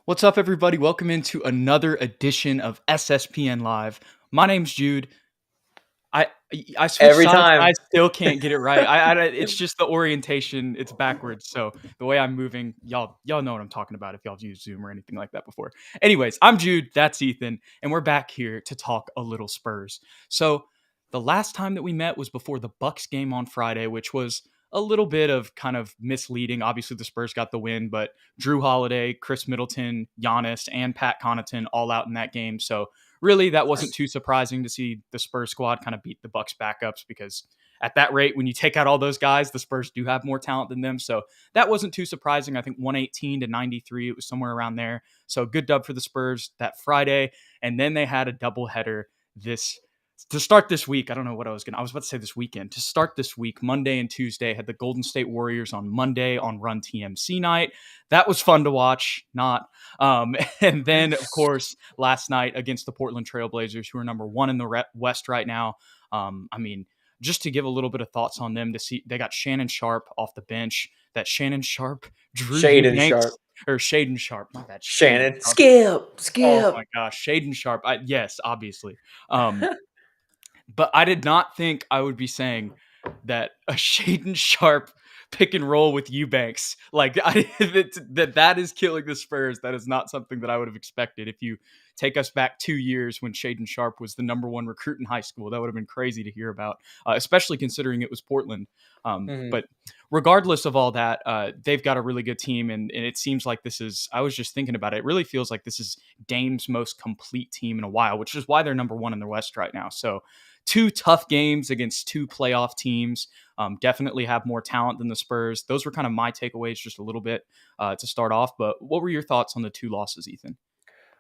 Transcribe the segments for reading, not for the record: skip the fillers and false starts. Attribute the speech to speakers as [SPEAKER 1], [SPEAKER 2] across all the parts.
[SPEAKER 1] What's up, everybody? Welcome into another edition of SSPN Live. My name's Jude. I I switched
[SPEAKER 2] Every
[SPEAKER 1] sides. I
[SPEAKER 2] time.
[SPEAKER 1] still can't get it right. It's just the orientation. It's backwards. So the way I'm moving, y'all know what I'm talking about if y'all have used Zoom or anything like that before. Anyways, I'm Jude. That's Ethan, and we're back here to talk a little Spurs. So the last time that we met was before the Bucks game on Friday, which was a little bit of kind of misleading. Obviously, the Spurs got the win, but Drew Holiday, Chris Middleton, Giannis, and Pat Connaughton all out in that game. So really, that wasn't too surprising to see the Spurs squad kind of beat the Bucks backups because at that rate, when you take out all those guys, the Spurs do have more talent than them. So that wasn't too surprising. I think 118 to 93, it was somewhere around there. So good dub for the Spurs that Friday. And then they had a doubleheader this to start this week. I don't know what I was about to say this weekend. To start this week, Monday and Tuesday, had the Golden State Warriors on Monday on Run TMC night. That was fun to watch, not. And then, of course, last night against the Portland Trailblazers, who are number one in the West right now. Just to give a little bit of thoughts on them, to see they got Shannon Sharp off the bench. That Shannon Sharp, Drew
[SPEAKER 2] Shaden
[SPEAKER 1] Eubanks,
[SPEAKER 2] Sharp.
[SPEAKER 1] or Shaden Sharp, not that Shannon
[SPEAKER 2] Shannon.
[SPEAKER 1] Sharp.
[SPEAKER 2] Skip.
[SPEAKER 1] Oh
[SPEAKER 2] Skip.
[SPEAKER 1] my gosh, Shaden Sharp. Yes, obviously. But I did not think I would be saying that a Shaden Sharp pick and roll with Eubanks, that is killing the Spurs. That is not something that I would have expected. If you take us back 2 years when Shaden Sharp was the number one recruit in high school, that would have been crazy to hear about, especially considering it was Portland. But regardless of all that, they've got a really good team, and it seems like this is, I was just thinking about it, it really feels like this is Dame's most complete team in a while, which is why they're number one in the West right now. So two tough games against two playoff teams. Definitely have more talent than the Spurs. Those were kind of my takeaways just a little bit to start off. But what were your thoughts on the two losses, Ethan?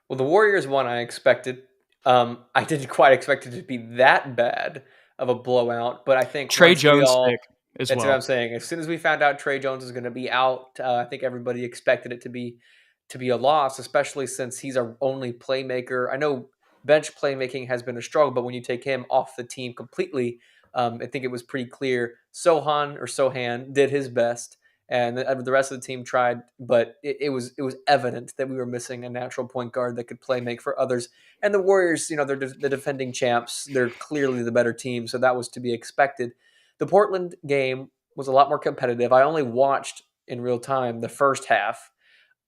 [SPEAKER 2] Well, the Warriors won, I expected. I didn't quite expect it to be that bad of a blowout, but I think
[SPEAKER 1] Trey
[SPEAKER 2] once we
[SPEAKER 1] Jones
[SPEAKER 2] all,
[SPEAKER 1] pick as
[SPEAKER 2] that's what
[SPEAKER 1] well.
[SPEAKER 2] I'm saying. As soon as we found out Trey Jones was going to be out, I think everybody expected it to be a loss, especially since he's our only playmaker. I know bench playmaking has been a struggle, but when you take him off the team completely, I think it was pretty clear. Sohan did his best, and the rest of the team tried, but it was evident that we were missing a natural point guard that could play make for others. And the Warriors, they're the defending champs. They're clearly the better team, so that was to be expected. The Portland game was a lot more competitive. I only watched in real time the first half,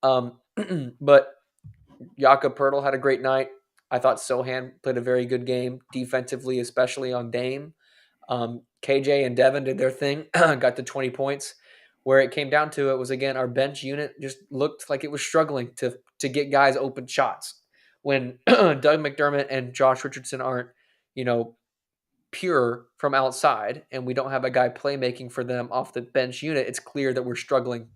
[SPEAKER 2] but Jakob Pertl had a great night. I thought Sohan played a very good game defensively, especially on Dame. KJ and Devin did their thing, got to 20 points. Where it came down to it was, again, our bench unit just looked like it was struggling to get guys open shots. When Doug McDermott and Josh Richardson aren't, pure from outside, and we don't have a guy playmaking for them off the bench unit, it's clear that we're struggling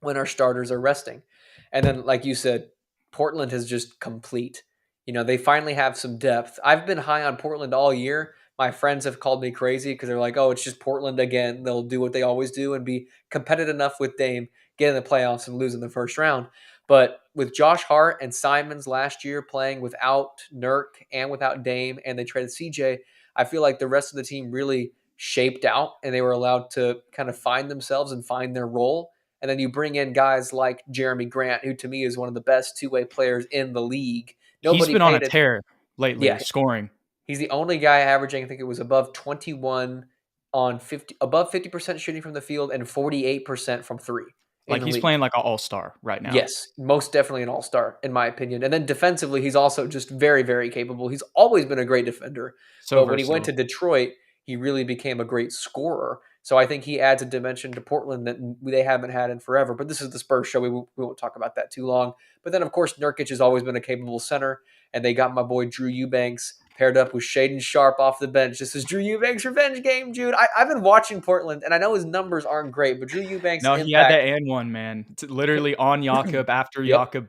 [SPEAKER 2] when our starters are resting. And then, like you said, Portland is just complete. They finally have some depth. I've been high on Portland all year. My friends have called me crazy because they're like, oh, it's just Portland again. They'll do what they always do and be competitive enough with Dame, get in the playoffs and lose in the first round. But with Josh Hart and Simons last year playing without Nurk and without Dame, and they traded CJ, I feel like the rest of the team really shaped out and they were allowed to kind of find themselves and find their role. And then you bring in guys like Jeremy Grant, who to me is one of the best two-way players in the league.
[SPEAKER 1] He's
[SPEAKER 2] Nobody
[SPEAKER 1] been on a
[SPEAKER 2] paid it.
[SPEAKER 1] tear lately,
[SPEAKER 2] Yeah,
[SPEAKER 1] scoring.
[SPEAKER 2] he's the only guy averaging, I think it was above 21 on 50, above 50% shooting from the field and 48% from three in
[SPEAKER 1] Like
[SPEAKER 2] the
[SPEAKER 1] he's
[SPEAKER 2] league.
[SPEAKER 1] playing like an all-star right now.
[SPEAKER 2] Yes, most definitely an all-star, in my opinion. And then defensively, he's also just very, very capable. He's always been a great defender.
[SPEAKER 1] So
[SPEAKER 2] But when he went
[SPEAKER 1] versatile.
[SPEAKER 2] to Detroit, he really became a great scorer. So I think he adds a dimension to Portland that they haven't had in forever. But this is the Spurs show. We won't talk about that too long. But then, of course, Nurkic has always been a capable center. And they got my boy Drew Eubanks paired up with Shaden Sharp off the bench. This is Drew Eubanks' revenge game, Jude. I've been watching Portland, and I know his numbers aren't great, but Drew Eubanks'
[SPEAKER 1] No, he had that
[SPEAKER 2] impact.
[SPEAKER 1] and one, man. Literally on Jakob after
[SPEAKER 2] Yep.
[SPEAKER 1] Jakob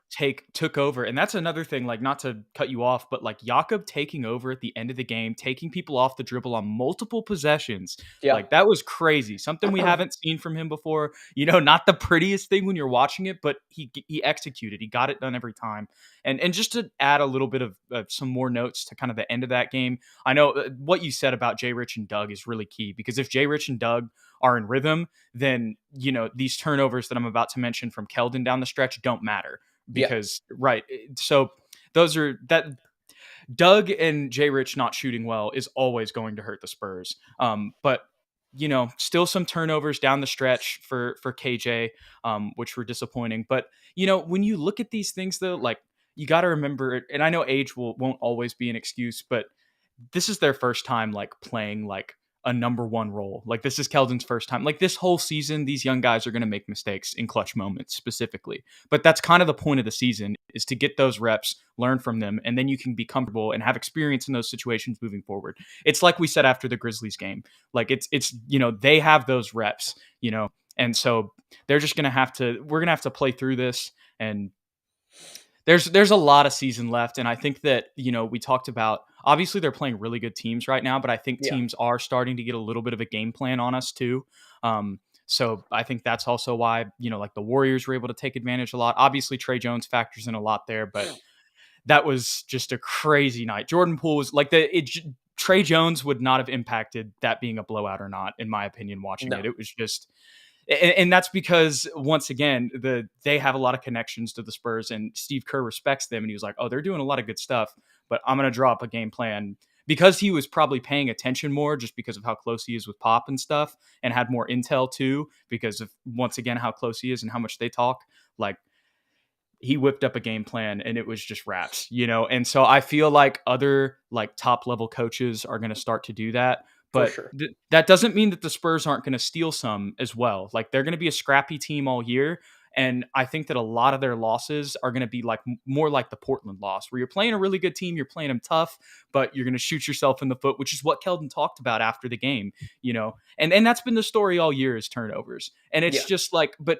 [SPEAKER 1] took over. And that's another thing, like, not to cut you off, but like Jakob taking over at the end of the game, taking people off the dribble on multiple possessions.
[SPEAKER 2] Yeah.
[SPEAKER 1] Like, that was crazy. Something we haven't seen from him before. Not the prettiest thing when you're watching it, but he executed. He got it done every time. And just to add a little bit of some more notes to kind of the end of that game, I know what you said about Jay Rich and Doug is really key, because if Jay Rich and Doug are in rhythm, then these turnovers that I'm about to mention from Keldon down the stretch don't matter.
[SPEAKER 2] Yeah.
[SPEAKER 1] because right. So those are that Doug and Jay Rich not shooting well is always going to hurt the Spurs. But still some turnovers down the stretch for KJ, which were disappointing. But when you look at these things though, like you got to remember, and I know age won't always be an excuse, but this is their first time like playing like a number one role. Like this is Keldon's first time. Like this whole season, these young guys are going to make mistakes in clutch moments specifically. But that's kind of the point of the season is to get those reps, learn from them, and then you can be comfortable and have experience in those situations moving forward. It's like we said after the Grizzlies game. Like it's they have those reps, and so they're just we're gonna have to play through this and there's a lot of season left, and I think that we talked about obviously they're playing really good teams right now, but I think
[SPEAKER 2] Yeah.
[SPEAKER 1] teams are starting to get a little bit of a game plan on us too. So I think that's also why like the Warriors were able to take advantage a lot. Obviously Trey Jones factors in a lot there, but that was just a crazy night. Jordan Poole was like Trey Jones would not have impacted that being a blowout or not, in my opinion. Watching it,
[SPEAKER 2] No.
[SPEAKER 1] it was just and that's because once again they have a lot of connections to the Spurs and Steve Kerr respects them and he was like, oh, they're doing a lot of good stuff, but I'm going to draw up a game plan because he was probably paying attention more just because of how close he is with Pop and stuff and had more intel too because of once again how close he is and how much they talk. Like he whipped up a game plan and it was just raps, And so I feel like other like top level coaches are going to start to do that.
[SPEAKER 2] For
[SPEAKER 1] But
[SPEAKER 2] sure.
[SPEAKER 1] that doesn't mean that the Spurs aren't going to steal some as well. Like they're going to be a scrappy team all year. And I think that a lot of their losses are going to be like more like the Portland loss, where you're playing a really good team, you're playing them tough, but you're going to shoot yourself in the foot, which is what Keldon talked about after the game, And that's been the story all year is turnovers. And it's
[SPEAKER 2] Yeah.
[SPEAKER 1] just like, but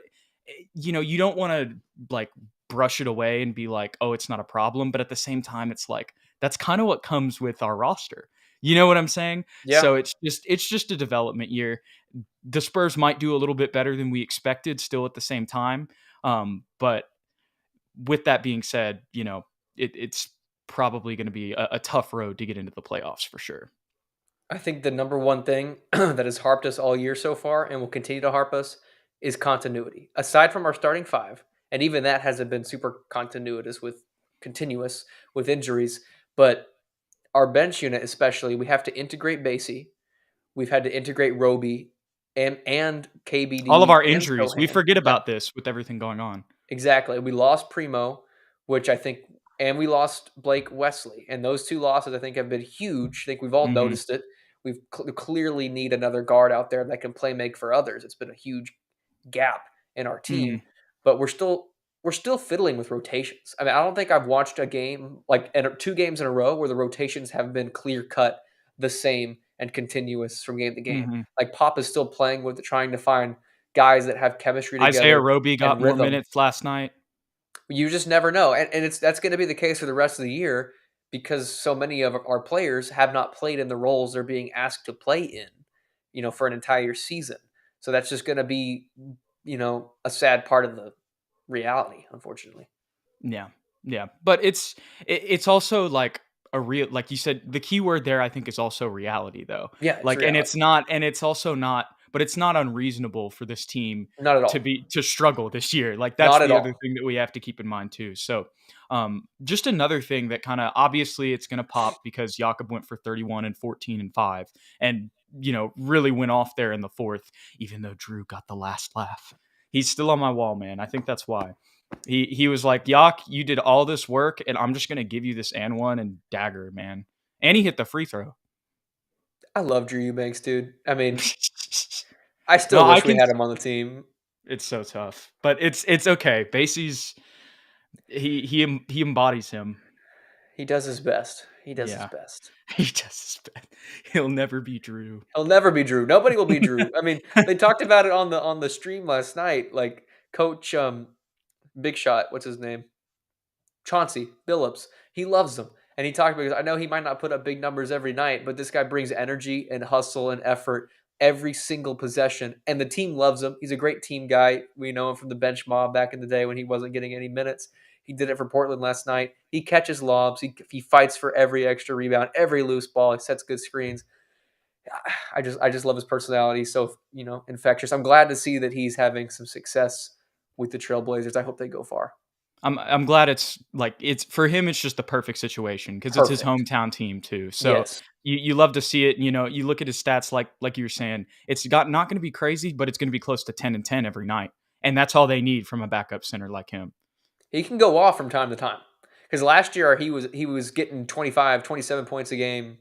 [SPEAKER 1] you don't want to like brush it away and be like, oh, it's not a problem. But at the same time, it's like, that's kind of what comes with our roster. You know what I'm saying?
[SPEAKER 2] Yeah.
[SPEAKER 1] So it's just a development year. The Spurs might do a little bit better than we expected still at the same time. But with that being said, it's probably going to be a tough road to get into the playoffs for sure.
[SPEAKER 2] I think the number one thing that has harped us all year so far and will continue to harp us is continuity. Aside from our starting five, and even that hasn't been super continuous with injuries, but our bench unit especially, we have to integrate Basie. We've had to integrate Roby and
[SPEAKER 1] All of
[SPEAKER 2] KBD
[SPEAKER 1] our
[SPEAKER 2] and
[SPEAKER 1] injuries, we
[SPEAKER 2] Sohan.
[SPEAKER 1] forget
[SPEAKER 2] Yeah,
[SPEAKER 1] about this with everything going on.
[SPEAKER 2] exactly. We lost Primo, which I think, and we lost Blake Wesley. And those two losses, I think, have been huge. I think we've all
[SPEAKER 1] Hmm.
[SPEAKER 2] noticed it. We've clearly need another guard out there that can play make for others. It's been a huge gap in our team,
[SPEAKER 1] Hmm.
[SPEAKER 2] but we're still fiddling with rotations. I mean, I don't think I've watched a game like 2 games in a row where the rotations have been clear cut the same and continuous from game to game.
[SPEAKER 1] Hmm.
[SPEAKER 2] Like Pop is still playing with trying to find guys that have chemistry
[SPEAKER 1] Isaiah
[SPEAKER 2] together
[SPEAKER 1] Roby got
[SPEAKER 2] and
[SPEAKER 1] more
[SPEAKER 2] rhythm.
[SPEAKER 1] minutes last night.
[SPEAKER 2] You just never know, and that's going to be the case for the rest of the year because so many of our players have not played in the roles they're being asked to play in, for an entire season. So that's just going to be, a sad part of the reality, unfortunately.
[SPEAKER 1] Yeah. Yeah. But it's also like a real like you said, the key word there I think is also reality though.
[SPEAKER 2] Yeah, it's
[SPEAKER 1] Like and
[SPEAKER 2] reality.
[SPEAKER 1] it's also not but it's not unreasonable for this team
[SPEAKER 2] Not at
[SPEAKER 1] to
[SPEAKER 2] all.
[SPEAKER 1] be to struggle this year. Like that's
[SPEAKER 2] Not at
[SPEAKER 1] the other
[SPEAKER 2] all.
[SPEAKER 1] thing that we have to keep in mind too. So just another thing that kind of obviously it's gonna pop because Jakob went for 31 and 14 and 5 and really went off there in the fourth, even though Drew got the last laugh. He's still on my wall, man. I think that's why. He was like, Yak, you did all this work, and I'm just gonna give you this and one and dagger, man. And he hit the free throw.
[SPEAKER 2] I love Drew Eubanks, dude. I mean, I
[SPEAKER 1] No,
[SPEAKER 2] still
[SPEAKER 1] I
[SPEAKER 2] wish we
[SPEAKER 1] can.
[SPEAKER 2] had him on the team.
[SPEAKER 1] It's so tough, but it's okay. Basie's he embodies him.
[SPEAKER 2] He does his best. He does his
[SPEAKER 1] Yeah,
[SPEAKER 2] best.
[SPEAKER 1] he does his best. He'll never be Drew.
[SPEAKER 2] He'll never be Drew. Nobody will be Drew. I mean, they talked about it on the stream last night. Like Coach Big Shot, what's his name? Chauncey Billups. He loves him. And he talked because I know he might not put up big numbers every night, but this guy brings energy and hustle and effort every single possession. And the team loves him. He's a great team guy. We know him from the bench mob back in the day when he wasn't getting any minutes. He did it for Portland last night. He catches lobs. He fights for every extra rebound, every loose ball. He sets good screens. I just love his personality. He's so infectious. I'm glad to see that he's having some success with the Trailblazers. I hope they go far.
[SPEAKER 1] I'm glad it's for him. It's just the perfect situation because it's his
[SPEAKER 2] Perfect.
[SPEAKER 1] hometown team too. So
[SPEAKER 2] Yes.
[SPEAKER 1] you love to see it. You look at his stats like you were saying. It's got not going to be crazy, but it's going to be close to 10-10 every night, and that's all they need from a backup center like him.
[SPEAKER 2] He can go off from time to time. Because last year he was getting 25, 27 points a game.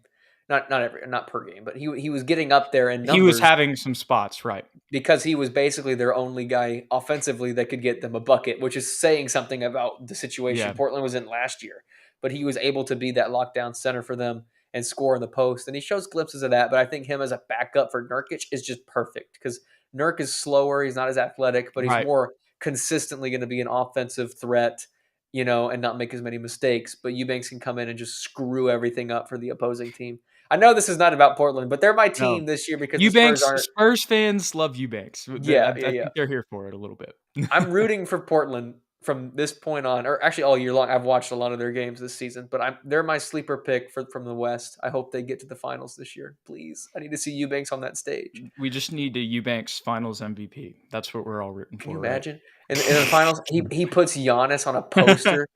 [SPEAKER 2] Not per game, but he was getting up there in
[SPEAKER 1] He was
[SPEAKER 2] numbers
[SPEAKER 1] having some spots, right?
[SPEAKER 2] because he was basically their only guy offensively that could get them a bucket, which is saying something about the situation
[SPEAKER 1] Yeah,
[SPEAKER 2] Portland was in last year. But he was able to be that lockdown center for them and score in the post. And he shows glimpses of that. But I think him as a backup for Nurkic is just perfect because Nurk is slower. He's not as athletic, but he's
[SPEAKER 1] right.
[SPEAKER 2] more consistently going to be an offensive threat, and not make as many mistakes. But Eubanks can come in and just screw everything up for the opposing team. I know this is not about Portland, but they're my
[SPEAKER 1] No,
[SPEAKER 2] team this year because the Spurs
[SPEAKER 1] Eubanks.
[SPEAKER 2] aren't.
[SPEAKER 1] Spurs fans love Eubanks.
[SPEAKER 2] Yeah,
[SPEAKER 1] I
[SPEAKER 2] yeah, yeah.
[SPEAKER 1] think they're here for it a little bit.
[SPEAKER 2] I'm rooting for Portland from this point on, or actually all year long. I've watched a lot of their games this season, but they're my sleeper pick from the West. I hope they get to the finals this year. Please, I need to see Eubanks on that stage.
[SPEAKER 1] We just need a Eubanks Finals MVP. That's what we're all rooting
[SPEAKER 2] Can you
[SPEAKER 1] for, right?
[SPEAKER 2] imagine? In the finals, he puts Giannis on a poster.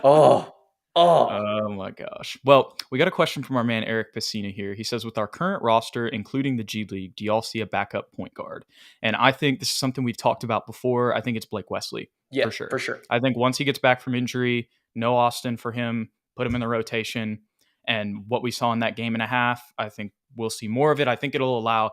[SPEAKER 2] Oh, oh,
[SPEAKER 1] Oh my gosh. Well, we got a question from our man Eric Pacina here. He says, with our current roster, including the G League, do y'all see a backup point guard? And I think this is something we've talked about before. I think it's Blake Wesley
[SPEAKER 2] yeah,
[SPEAKER 1] for sure.
[SPEAKER 2] for sure.
[SPEAKER 1] I think once he gets back from injury, no Austin for him, put him in the rotation. And what we saw in that game and a half, I think we'll see more of it. I think it'll allow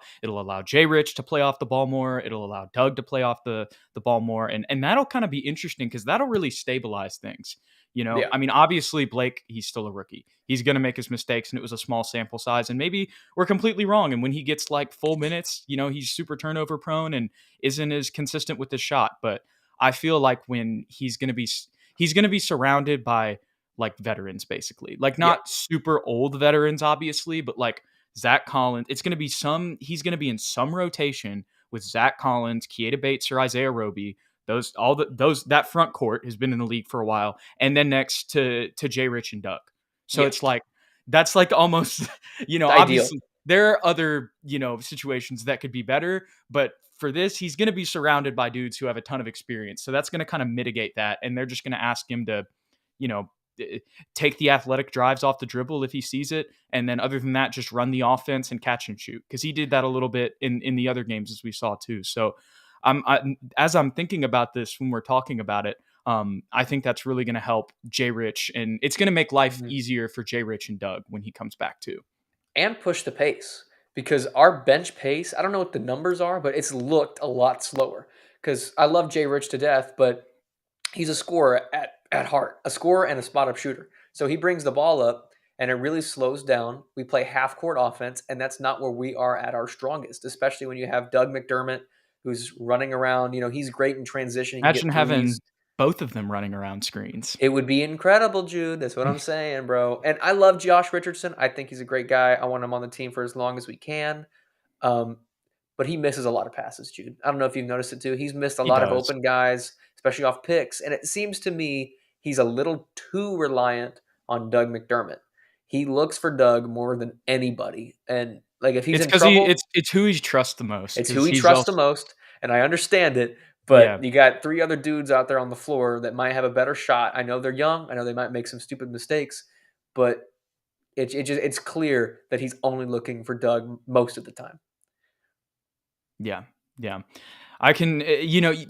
[SPEAKER 1] Jay Rich to play off the ball more. It'll allow Doug to play off the ball more. And that'll kind of be interesting because that'll really stabilize things.
[SPEAKER 2] Yeah,
[SPEAKER 1] I mean, obviously, Blake, he's still a rookie. He's going to make his mistakes, and it was a small sample size. And maybe we're completely wrong. And when he gets like full minutes, he's super turnover prone and isn't as consistent with the shot. But I feel like when he's going to be surrounded by like veterans, basically, like
[SPEAKER 2] yeah,
[SPEAKER 1] not super old veterans, obviously, but like Zach Collins. He's going to be in some rotation with Zach Collins, Keita Bates, or Isaiah Roby. That front court has been in the league for a while, and then next to Jay Rich and Doug. So
[SPEAKER 2] yeah.
[SPEAKER 1] it's like that's like almost
[SPEAKER 2] It's ideal.
[SPEAKER 1] obviously there are other situations that could be better, but for this he's going to be surrounded by dudes who have a ton of experience. So that's going to kind of mitigate that, and they're just going to ask him to you know take the athletic drives off the dribble if he sees it, and then other than that just run the offense and catch and shoot because he did that a little bit in the other games as we saw too. So as I'm thinking about this when we're talking about it, I think that's really going to help Jay Rich, and it's going to make life
[SPEAKER 2] Mhm.
[SPEAKER 1] easier for Jay Rich and Doug when he comes back too.
[SPEAKER 2] And push the pace because our bench pace, I don't know what the numbers are, but it's looked a lot slower. Because I love Jay Rich to death, but he's a scorer at heart, a scorer and a spot up shooter. So he brings the ball up and it really slows down. We play half court offense, and that's not where we are at our strongest, especially when you have Doug McDermott who's running around. He's great in transition. He can
[SPEAKER 1] Imagine
[SPEAKER 2] get threes.
[SPEAKER 1] having both of them running around screens.
[SPEAKER 2] It would be incredible, Jude. That's what I'm saying, bro. And I love Josh Richardson. I think he's a great guy. I want him on the team for as long as we can. Um, but he misses a lot of passes, Jude. I don't know if you've noticed it too. He's missed a
[SPEAKER 1] He
[SPEAKER 2] lot of
[SPEAKER 1] does.
[SPEAKER 2] open guys, especially off picks. And it seems to me he's a little too reliant on Doug McDermott. He looks for Doug more than anybody. And like if he's
[SPEAKER 1] It's
[SPEAKER 2] in
[SPEAKER 1] because he
[SPEAKER 2] trouble,
[SPEAKER 1] it's who he trusts the most
[SPEAKER 2] it's who
[SPEAKER 1] because
[SPEAKER 2] he
[SPEAKER 1] he's
[SPEAKER 2] trusts the
[SPEAKER 1] also
[SPEAKER 2] most. And I understand it.
[SPEAKER 1] yeah.
[SPEAKER 2] But you got three other dudes out there on the floor that might have a better shot. I know they're young. I know they might make some stupid mistakes, but it's clear that he's only looking for Doug most of the time.
[SPEAKER 1] Yeah. Yeah. I can,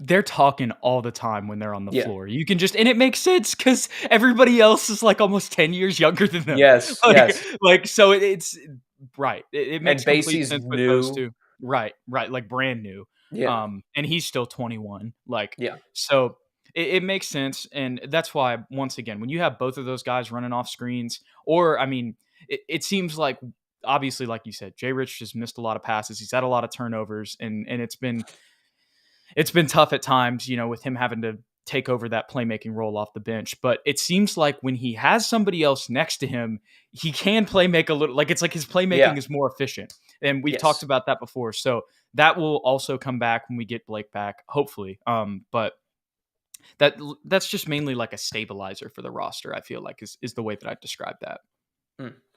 [SPEAKER 1] they're talking all the time when they're on the
[SPEAKER 2] Yeah.
[SPEAKER 1] floor. You can just, and it makes sense because everybody else is like almost 10 years younger than them.
[SPEAKER 2] Yes.
[SPEAKER 1] Like,
[SPEAKER 2] Yes.
[SPEAKER 1] so it's right. It
[SPEAKER 2] And
[SPEAKER 1] makes complete
[SPEAKER 2] Basie's
[SPEAKER 1] sense with those
[SPEAKER 2] new.
[SPEAKER 1] two. Right. Right. Like brand new.
[SPEAKER 2] Yeah.
[SPEAKER 1] And he's still 21. Like,
[SPEAKER 2] Yeah.
[SPEAKER 1] so it makes sense. And that's why, once again, when you have both of those guys running off screens, or, I mean, it seems like, obviously, like you said, Jay Rich has missed a lot of passes. He's had a lot of turnovers, and it's been tough at times, with him having to take over that playmaking role off the bench. But it seems like when he has somebody else next to him, he can play make a little, like it's like his playmaking
[SPEAKER 2] Yeah.
[SPEAKER 1] is more efficient. And we've talked
[SPEAKER 2] Yes.
[SPEAKER 1] about that before. So that will also come back when we get Blake back, hopefully. But that's just mainly like a stabilizer for the roster, I feel like is the way that I describe that.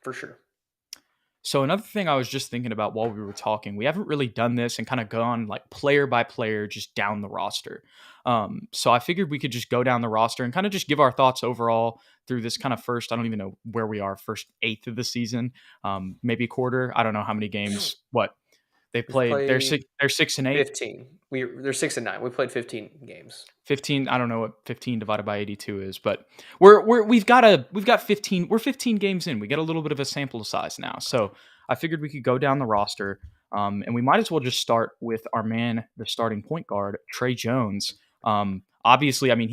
[SPEAKER 2] For sure.
[SPEAKER 1] So another thing I was just thinking about while we were talking, we haven't really done this and kind of gone like player by player, just down the roster. So I figured we could just go down the roster and kind of just give our thoughts overall through this kind of first. I don't even know where we are, first eighth of the season, maybe quarter. I don't know how many games. What they
[SPEAKER 2] We've
[SPEAKER 1] played. They're
[SPEAKER 2] played
[SPEAKER 1] six. They're 6 and 8.
[SPEAKER 2] 15. They're 6 and 9. We played 15 games.
[SPEAKER 1] 15. I don't know what 15 divided by 82 is, but we've got 15. We're 15 games in. We get a little bit of a sample size now, so I figured we could go down the roster, and we might as well just start with our man, the starting point guard, Trey Jones. Obviously, I mean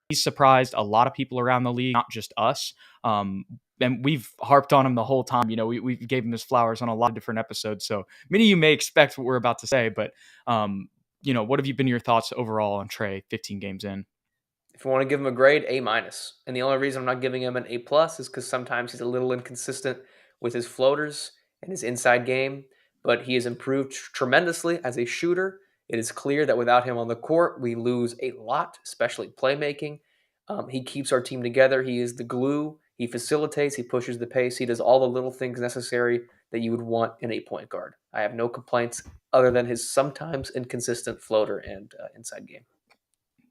[SPEAKER 1] he's surprised a lot of people around the league, not just us. And we've harped on him the whole time. You know, we gave him his flowers on a lot of different episodes, so many of you may expect what we're about to say, but what have you been your thoughts overall on Trey 15 games in?
[SPEAKER 2] If you want to give him a grade, A minus. And the only reason I'm not giving him an A plus is because sometimes he's a little inconsistent with his floaters and his inside game, but he has improved tremendously as a shooter. It is clear that without him on the court, we lose a lot, especially playmaking. He keeps our team together. He is the glue. He facilitates. He pushes the pace. He does all the little things necessary that you would want in a point guard. I have no complaints other than his sometimes inconsistent floater and inside game.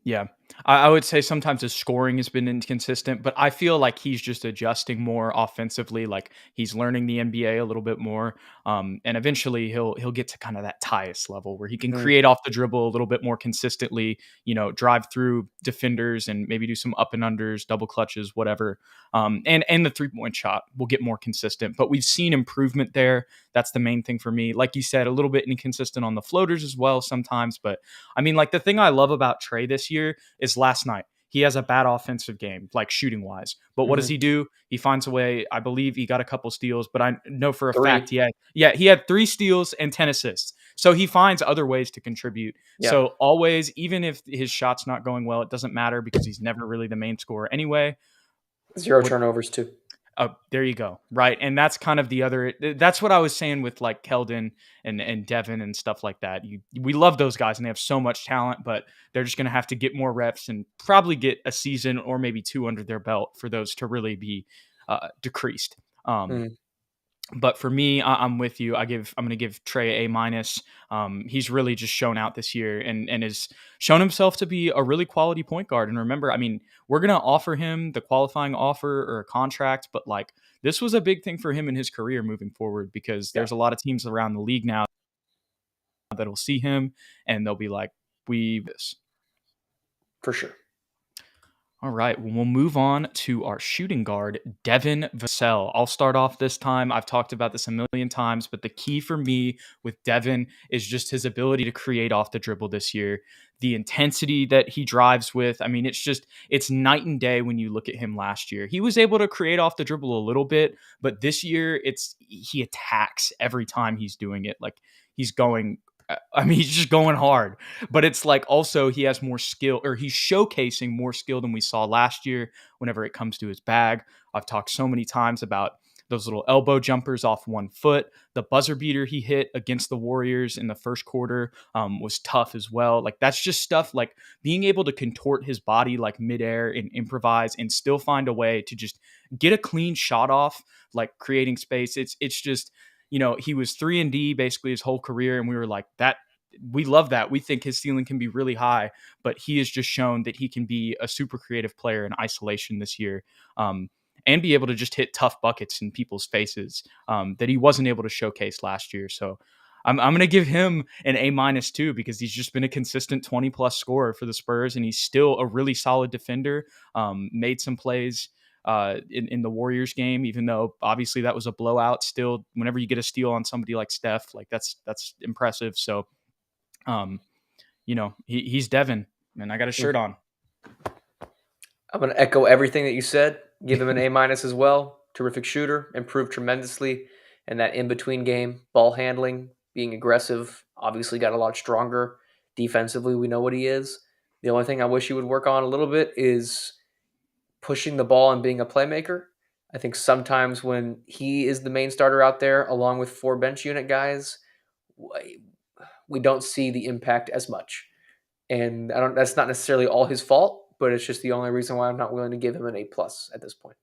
[SPEAKER 1] Yeah, I would say sometimes his scoring has been inconsistent, but I feel like he's just adjusting more offensively. Like he's learning the NBA a little bit more, and eventually he'll get to kind of that Tyus level where he can
[SPEAKER 2] Mm,
[SPEAKER 1] create off the dribble a little bit more consistently. You know, drive through defenders and maybe do some up and unders, double clutches, whatever. And the 3-point shot will get more consistent. But we've seen improvement there. That's the main thing for me. Like you said, a little bit inconsistent on the floaters as well sometimes, but I mean, like the thing I love about Trey this year is last night. He has a bad offensive game, like shooting wise. But what does
[SPEAKER 2] mhm.
[SPEAKER 1] he do? He finds a way. I believe he got a couple steals, but I know for a fact,
[SPEAKER 2] 3.
[SPEAKER 1] he had 3 steals and 10 assists. So he finds other ways to contribute.
[SPEAKER 2] Yeah.
[SPEAKER 1] So always, even if his shot's not going well, it doesn't matter because he's never really the main scorer anyway.
[SPEAKER 2] 0
[SPEAKER 1] What
[SPEAKER 2] turnovers too.
[SPEAKER 1] Oh, there you go. Right. And that's kind of the other that's what I was saying with like Keldon and Devin and stuff like that. We love those guys and they have so much talent, but they're just gonna have to get more reps and probably get a season or maybe 2 under their belt for those to really be decreased. Um,
[SPEAKER 2] Mm.
[SPEAKER 1] but for me, I'm with you. I'm going to give Trey A minus. He's really just shown out this year and has shown himself to be a really quality point guard. And remember, I mean, we're going to offer him the qualifying offer or a contract, but like this was a big thing for him in his career moving forward because
[SPEAKER 2] Yeah,
[SPEAKER 1] there's a lot of teams around the league now that'll see him and they'll be like, we this.
[SPEAKER 2] for sure.
[SPEAKER 1] All right, well, we'll move on to our shooting guard, Devin Vassell. I'll start off this time. I've talked about this a million times, but the key for me with Devin is just his ability to create off the dribble this year. The intensity that he drives with. I mean, it's night and day when you look at him last year. He was able to create off the dribble a little bit, but this year he attacks every time he's doing it. Like he's going I mean, he's just going hard, but it's like also he has more skill or he's showcasing more skill than we saw last year whenever it comes to his bag. I've talked so many times about those little elbow jumpers off 1 foot. The buzzer beater he hit against the Warriors in the first quarter was tough as well. Like that's just stuff like being able to contort his body like midair and improvise and still find a way to just get a clean shot off, like creating space. It's just he was 3 and D basically his whole career, and we were like that. We love that. We think his ceiling can be really high, but he has just shown that he can be a super creative player in isolation this year, and be able to just hit tough buckets in people's faces that he wasn't able to showcase last year. So I'm going to give him an A minus too because he's just been a consistent 20+ scorer for the Spurs, and he's still a really solid defender. Made some plays in the Warriors game, even though obviously that was a blowout. Still, whenever you get a steal on somebody like Steph, like that's impressive. So, um, he's Devin, and I got a
[SPEAKER 2] Mm.
[SPEAKER 1] shirt on.
[SPEAKER 2] I'm going to echo everything that you said. Give him an A minus as well. Terrific shooter, improved tremendously in that in between game, ball handling, being aggressive. Obviously, got a lot stronger defensively. We know what he is. The only thing I wish he would work on a little bit is pushing the ball and being a playmaker. I think sometimes when he is the main starter out there, along with 4 bench unit guys, we don't see the impact as much. And I don't. That's not necessarily all his fault, but it's just the only reason why I'm not willing to give him an A plus at this point.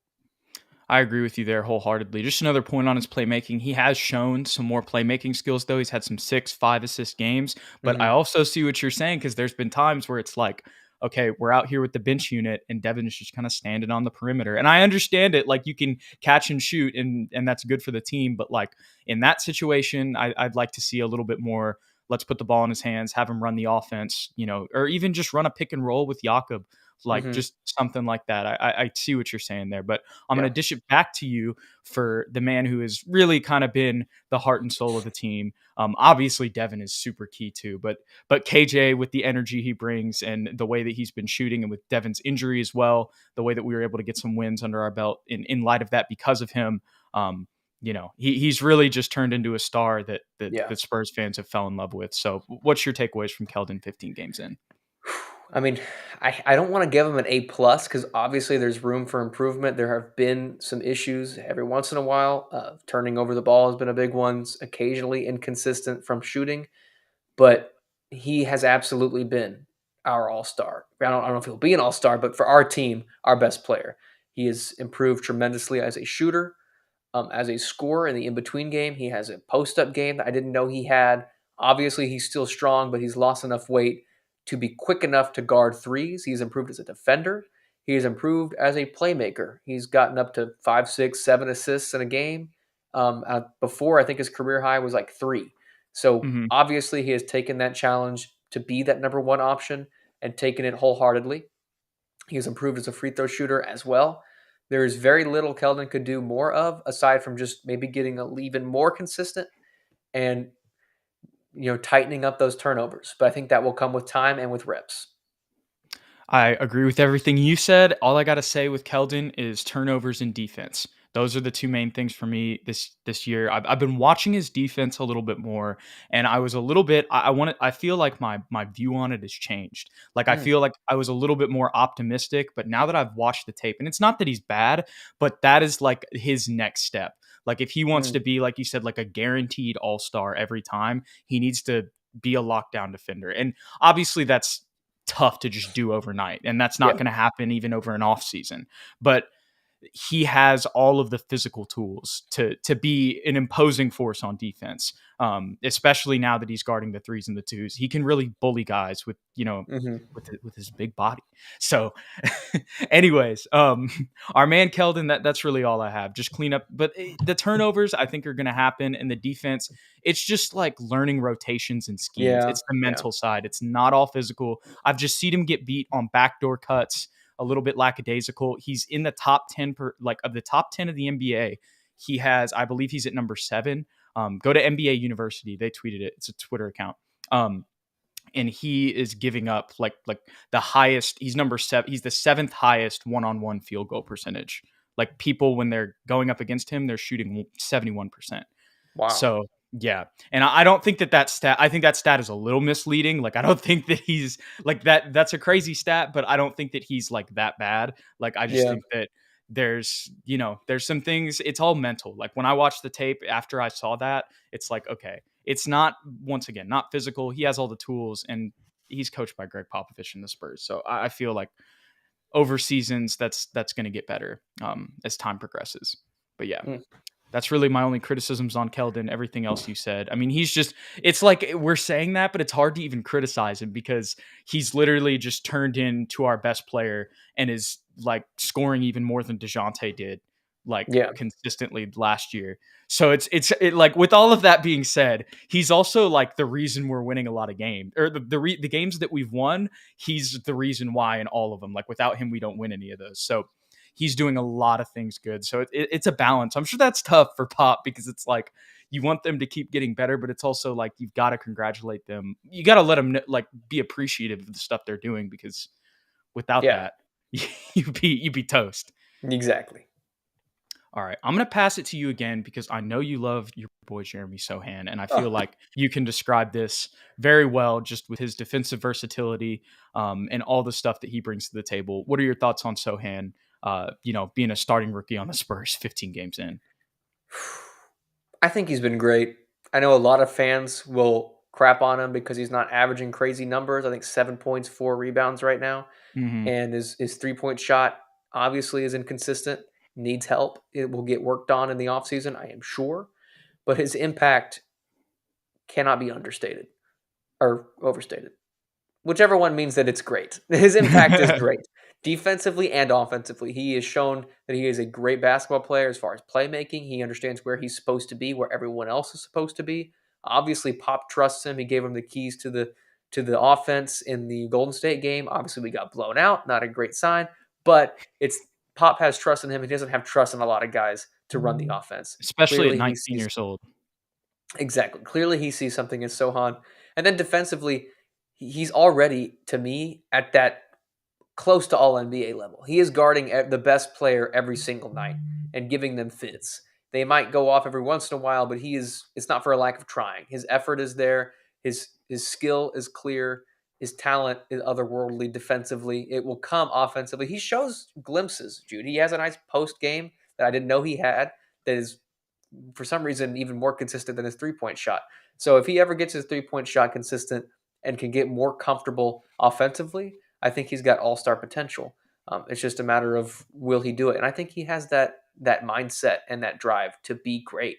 [SPEAKER 1] I agree with you there wholeheartedly. Just another point on his playmaking. He has shown some more playmaking skills, though. He's had some 6, 5 assist games. But I
[SPEAKER 2] Hmm.
[SPEAKER 1] also see what you're saying because there's been times where it's like, okay, we're out here with the bench unit and Devin is just kind of standing on the perimeter. And I understand it. Like you can catch and shoot, and that's good for the team. But like in that situation, I'd like to see a little bit more. Let's put the ball in his hands, have him run the offense, or even just run a pick and roll with Jakob, like
[SPEAKER 2] Hmm.
[SPEAKER 1] just something like that. I see what you're saying there, but I'm going
[SPEAKER 2] Yeah.
[SPEAKER 1] to dish it back to you for the man who has really kind of been the heart and soul of the team. Obviously, Devin is super key too, but KJ with the energy he brings and the way that he's been shooting, and with Devin's injury as well, the way that we were able to get some wins under our belt in light of that because of him. He's really just turned into a star that
[SPEAKER 2] Yeah.
[SPEAKER 1] the Spurs fans have fell in love with. So, what's your takeaways from Keldon 15 games in?
[SPEAKER 2] I mean, I don't want to give him an A plus because obviously there's room for improvement. There have been some issues every once in a while. Turning over the ball has been a big one. Occasionally inconsistent from shooting, but he has absolutely been our all star. I don't know if he'll be an all star, but for our team, our best player. He has improved tremendously as a shooter. As a scorer in the in between game. He has a post up game that I didn't know he had. Obviously, he's still strong, but he's lost enough weight to be quick enough to guard threes. He's improved as a defender. He has improved as a playmaker. He's gotten up to 5, 6, 7 assists in a game. Before, I think his career high was like 3. So
[SPEAKER 1] Mm-hmm.
[SPEAKER 2] obviously, he has taken that challenge to be that number one option and taken it wholeheartedly. He has improved as a free throw shooter as well. There is very little Keldon could do more of aside from just maybe getting even more consistent and tightening up those turnovers. But I think that will come with time and with reps.
[SPEAKER 1] I agree with everything you said. All I got to say with Keldon is turnovers and defense. Those are the two main things for me this year. I've been watching his defense a little bit more, and I was a little bit. I feel like my view on it has changed. Like I
[SPEAKER 2] Mm,
[SPEAKER 1] feel like I was a little bit more optimistic, but now that I've watched the tape, and it's not that he's bad, but that is like his next step. Like if he wants
[SPEAKER 2] mm,
[SPEAKER 1] to be, like you said, like a guaranteed all star every time, he needs to be a lockdown defender. And obviously that's tough to just do overnight, and that's not
[SPEAKER 2] yeah.
[SPEAKER 1] going to happen even over an off season. But he has all of the physical tools to be an imposing force on defense. Especially now that he's guarding the threes and the twos, he can really bully guys with
[SPEAKER 2] Hmm.
[SPEAKER 1] with his big body. So, anyways, our man Keldon, that's really all I have. Just clean up, but the turnovers I think are going to happen, and the defense. It's just like learning rotations and schemes.
[SPEAKER 2] Yeah.
[SPEAKER 1] It's the
[SPEAKER 2] Yeah.
[SPEAKER 1] mental side. It's not all physical. I've just seen him get beat on backdoor cuts, a little bit lackadaisical. He's in the top 10 of the top 10 of the NBA. He has, I believe he's at number 7. Go to NBA University. They tweeted it. It's a Twitter account. And he is giving up like the highest. He's number 7. He's the 7th highest one-on-one field goal percentage. Like people when they're going up against him, they're shooting 71%.
[SPEAKER 2] Wow.
[SPEAKER 1] So yeah, and I don't think that stat. I think that stat is a little misleading. Like I don't think that he's like that. That's a crazy stat, but I don't think that he's like that bad. Like I just
[SPEAKER 2] Yeah.
[SPEAKER 1] think that there's some things. It's all mental. Like when I watched the tape after I saw that, it's like okay, it's not once again not physical. He has all the tools, and he's coached by Greg Popovich in the Spurs. So I feel like over seasons that's going to get better as time progresses. But yeah,
[SPEAKER 2] Mm,
[SPEAKER 1] that's really my only criticisms on Keldon. Everything else you said. I mean, it's like we're saying that, but it's hard to even criticize him because he's literally just turned into our best player and is like scoring even more than DeJounte did, like
[SPEAKER 2] yeah.
[SPEAKER 1] consistently last year. So it like with all of that being said, he's also like the reason we're winning a lot of games or the games that we've won. He's the reason why in all of them. Like without him, we don't win any of those. So he's doing a lot of things good. So it's a balance. I'm sure that's tough for Pop because it's like you want them to keep getting better, but it's also like you've got to congratulate them. You got to let them like be appreciative of the stuff they're doing because without
[SPEAKER 2] Yeah.
[SPEAKER 1] that, you'd be toast.
[SPEAKER 2] Exactly.
[SPEAKER 1] All right, I'm gonna pass it to you again because I know you love your boy Jeremy Sohan, and I feel
[SPEAKER 2] Oh,
[SPEAKER 1] like you can describe this very well just with his defensive versatility and all the stuff that he brings to the table. What are your thoughts on Sohan? Being a starting rookie on the Spurs, 15 games in.
[SPEAKER 2] I think he's been great. I know a lot of fans will crap on him because he's not averaging crazy numbers. I think 7 points, 4 rebounds right now.
[SPEAKER 1] Hmm.
[SPEAKER 2] And his 3-point shot obviously is inconsistent. needs help. It will get worked on in the offseason, I am sure, but his impact cannot be understated or overstated. Whichever one means that it's great. His impact is great. Defensively and offensively, he has shown that he is a great basketball player as far as playmaking. He understands where he's supposed to be, where everyone else is supposed to be. Obviously, Pop trusts him. He gave him the keys to the offense in the Golden State game. Obviously, we got blown out. Not a great sign, but it's Pop has trust in him. He doesn't have trust in a lot of guys to run the offense.
[SPEAKER 1] Especially at
[SPEAKER 2] Clearly, he
[SPEAKER 1] 19
[SPEAKER 2] sees
[SPEAKER 1] years old.
[SPEAKER 2] exactly. Clearly, he sees something in Sohan, and then defensively, he's already to me at that close to all NBA level. He is guarding the best player every single night and giving them fits. They might go off every once in a while, but it's not for a lack of trying. His effort is there. His skill is clear. His talent is otherworldly defensively. It will come offensively. He shows glimpses, Jude. He has a nice post game that I didn't know he had that is for some reason even more consistent than his 3-point shot. So if he ever gets his 3-point shot consistent and can get more comfortable offensively, I think he's got all-star potential. It's just a matter of will he do it, and I think he has that mindset and that drive to be great.